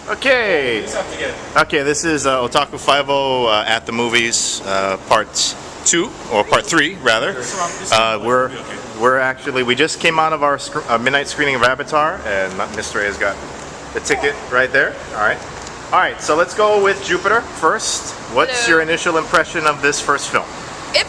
Okay. Okay, this is Otaku 50 at the movies, part 2 or part 3 rather. We just came out of our midnight screening of Avatar, and Mr. A has got the ticket right there. All right. So let's go with Jupiter first. What's your initial impression of this first film? It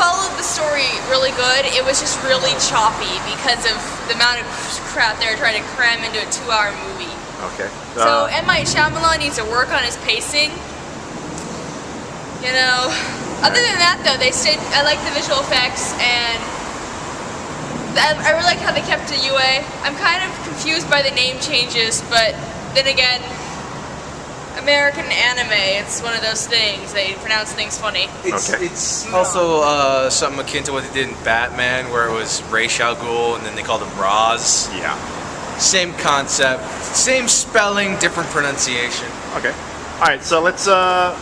followed the story really good. It was just really choppy because of the amount of crap they were trying to cram into a 2-hour movie. Okay. So M. Night Shyamalan needs to work on his pacing. You know, other than that though, I like the visual effects, and I really like how they kept the UA. I'm kind of confused by the name changes, but then again, American anime, it's one of those things. They pronounce things funny. It's also something akin to what they did in Batman, where it was Ra's al Ghul, and then they called him Roz. Yeah. Same concept, same spelling, different pronunciation. Okay. All right. So let's. All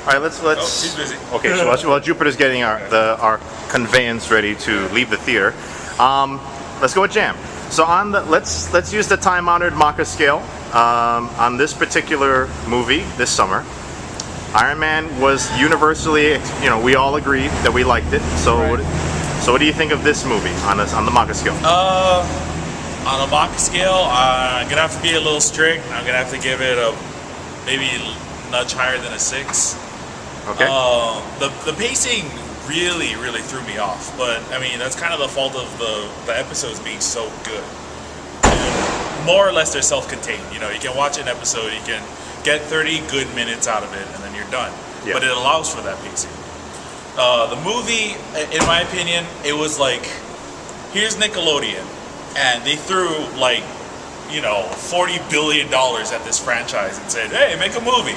right. Let's. Oh, she's busy. Okay. So while Jupiter's getting our conveyance ready to leave the theater, let's go with Jam. So let's use the time-honored Maka scale. On this particular movie this summer, Iron Man was universally, we all agreed that we liked it. So, right. So what do you think of this movie on the Maka scale? On a Maka scale, I'm gonna have to be a little strict. I'm gonna have to give it maybe a nudge higher than a 6. Okay. The pacing really threw me off, but I mean that's kind of the fault of the episodes being so good. More or less they're self-contained. You can watch an episode, you can get 30 good minutes out of it, and then you're done. Yeah. But it allows for that pacing. The movie, in my opinion, it was like, here's Nickelodeon, and they threw like, $40 billion at this franchise and said, hey, make a movie.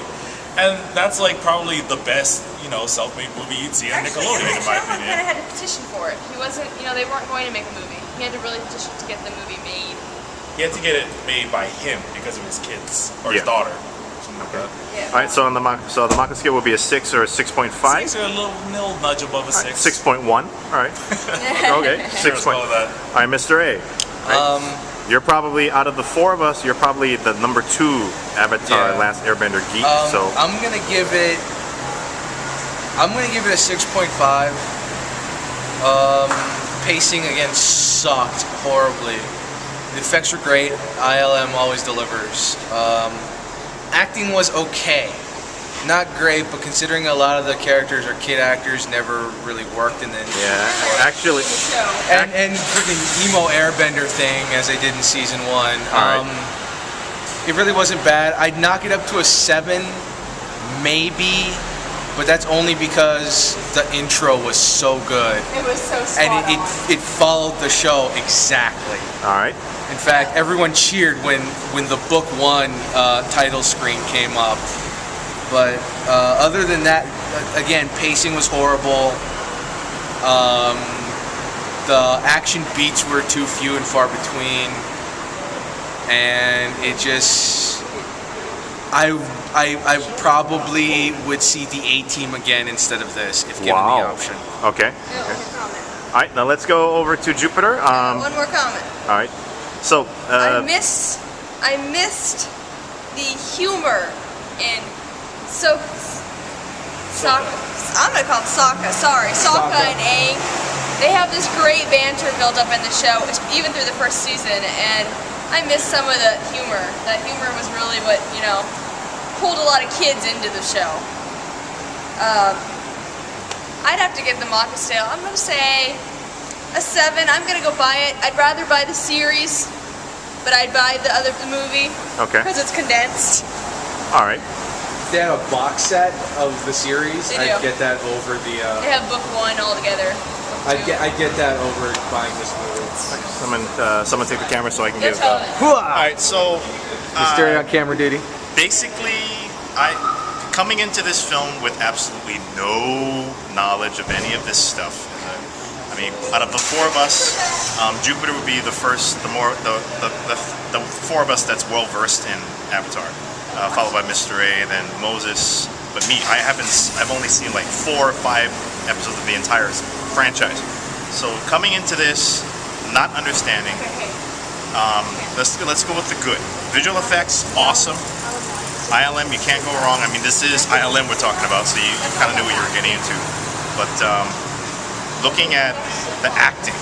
And that's like probably the best, self-made movie you'd see on Nickelodeon, in my opinion. Kind of had to petition for it. He wasn't, they weren't going to make a movie. He had to really petition to get the movie made. He had to get it made by him because of his kids or his daughter. Okay. Yeah. All right. So the Maka scale will be a 6 or a 6.5. 6 or a little nudge above a 6. 6.1. All right. Okay. 6. All right, Mr. A. Right. You're probably, out of the 4 of us, you're probably the number 2 Avatar Last Airbender geek. So I'm gonna give it a 6.5. Pacing again sucked horribly. The effects were great. ILM always delivers. Acting was okay. Not great, but considering a lot of the characters are kid actors, never really worked in the actually. And freaking emo airbender thing, as they did in season 1. It really wasn't bad. I'd knock it up to a 7, maybe. But that's only because the intro was so good. It was so spot and it followed the show exactly. All right. In fact, everyone cheered when the book 1 title screen came up. But other than that, again, pacing was horrible. The action beats were too few and far between, and it just. I probably would see the A-Team again instead of this if given the option. Okay. All right, now let's go over to Jupiter. One more comment. All right. So I missed the humor in Sokka. I'm gonna call him Sokka. Sorry, Sokka and Aang. They have this great banter built up in the show, even through the first season, and I missed some of the humor. That humor was really what pulled a lot of kids into the show. I'd have to give the Maka scale. I'm gonna say a 7. I'm gonna go buy it. I'd rather buy the series, but I'd buy the movie. Okay. Because it's condensed. All right. If they had a box set of the series, I'd get that over the. They have book 1 all together. I'd get that over buying this movie. Someone take the camera so I can give. All right. So. Mr. A on camera duty. Basically, coming into this film with absolutely no knowledge of any of this stuff. I mean, out of the 4 of us, Jupiter would be the 4 of us that's well versed in Avatar, followed by Mr. A, then Moses. But me, I've only seen like 4 or 5 episodes of the entire franchise. So coming into this, not understanding. Let's go with the good. Visual effects, awesome. ILM, you can't go wrong. I mean, this is ILM we're talking about, so you kind of knew what you were getting into. But looking at the acting,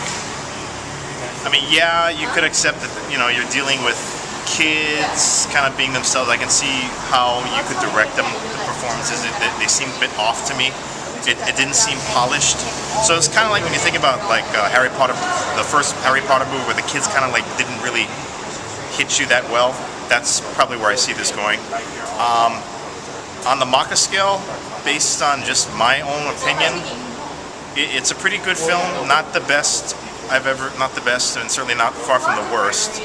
I mean, yeah, you could accept that, you know, you're dealing with kids kind of being themselves. I can see how you could direct them, the performances. They seem a bit off to me. It didn't seem polished. So it's kind of like when you think about like Harry Potter, the first Harry Potter movie, where the kids kind of like didn't really hit you that well. That's probably where I see this going. On the Maka scale, based on just my own opinion, it's a pretty good film. Not the best not the best, and certainly not far from the worst.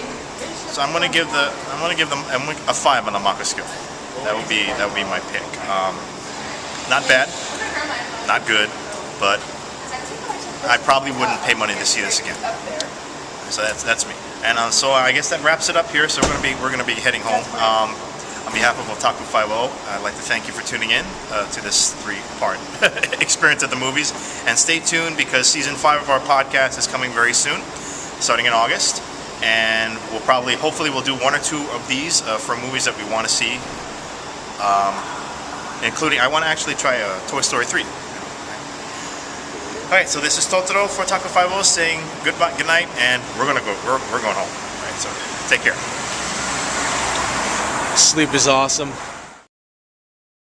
So I'm gonna give them a 5 on the Maka scale. That would be my pick. Not bad, not good, but I probably wouldn't pay money to see this again. So that's me. And so I guess that wraps it up here. So we're gonna be heading home. On behalf of Otaku 50, I'd like to thank you for tuning in to this 3-part experience at the movies. And stay tuned, because season 5 of our podcast is coming very soon, starting in August. And hopefully we'll do 1 or 2 of these for movies that we want to see. Including, I want to actually try Toy Story 3. Alright, so this is Totoro for Otaku 50 saying good night, and we're going home. Alright, so take care. Sleep is awesome.